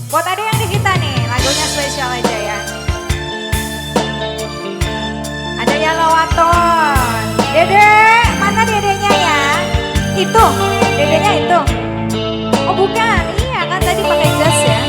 Buat ada yang di kita nih, lagunya spesial aja ya. Ada Yellow Waton. Dede, mana dedenya ya? Itu, dedenya itu. Oh bukan, iya kan tadi pakai jas ya.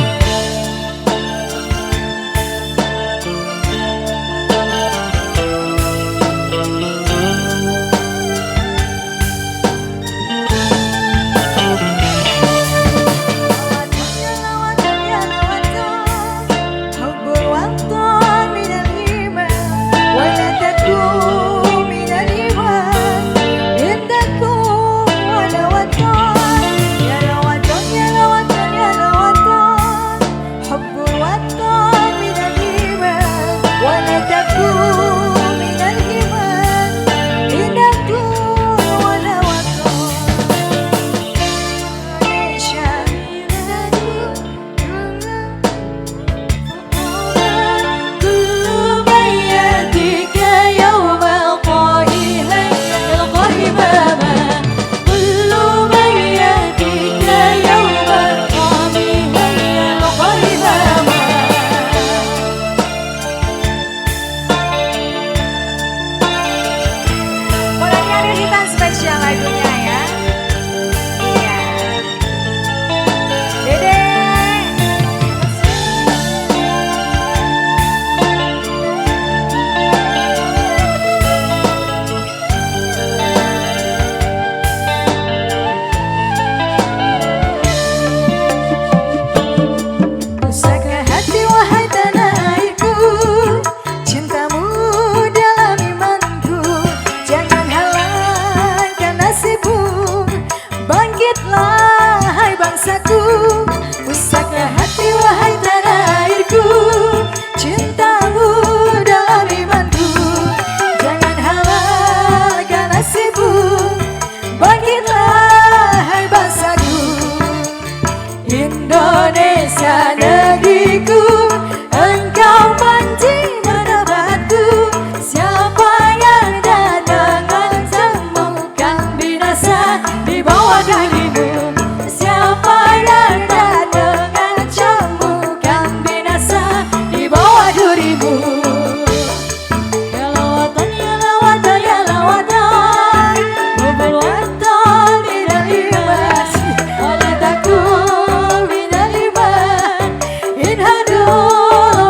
Spesial lagunya ya. Iya. Dede. Pusaka hati wahai tanah airku, cintamu dalam imanku, jangan bangkitlah hai bangsaku. Pusaka hati wahai tanah airku, cintamu dalam imanku, jangan halalkan nasibmu. Bangkitlah hai bangsaku. Indonesia negeriku, engkau panji menebakku. Siapa yang datang mengancammu kan binasa di bawah dirimu. Siapa yang datang mengancammu kan binasa di bawah dirimu. Ya lawatan, ya lawatan, ya lawatan, bubul watan minal iman, waladaku minal iman, inhadul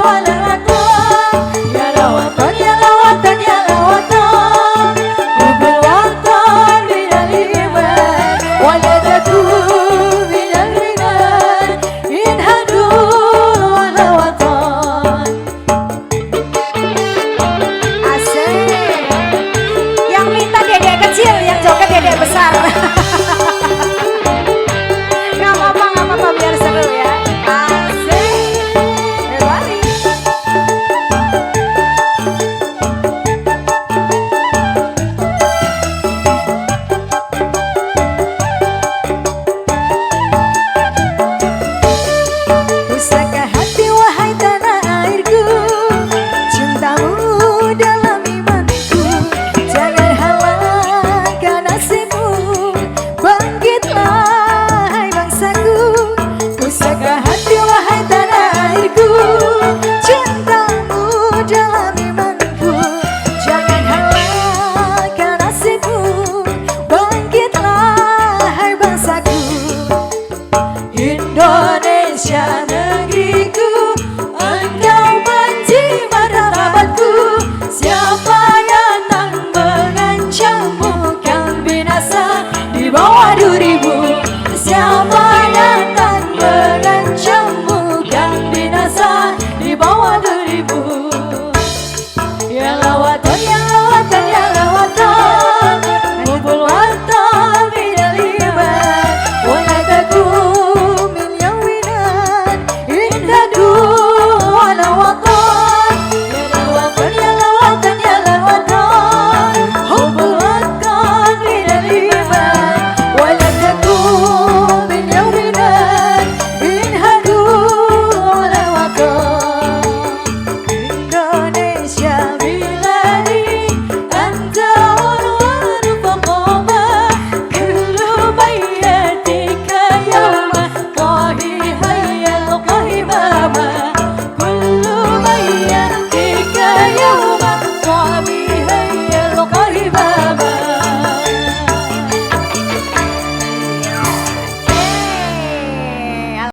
walawatan. Ya lawatan, ya lawatan, ya lawatan, bubul watan minal iman, waladaku minal iman, inhadul walawatan. Asik. Yang minta dede kecil, yang joget dede besar. Gak apa-apa biar seru ya. Asik. Berbalik. Pusaka hati wahai tanah airku, cintamu dalam imanku, jangan halalkan nasibmu. Bangkitlah hai bangsaku. Pusaka hati wahai tanah airku, cintamu dalam imanku, jangan halalkan nasibmu. Bangkitlah hai bangsaku. Indonesia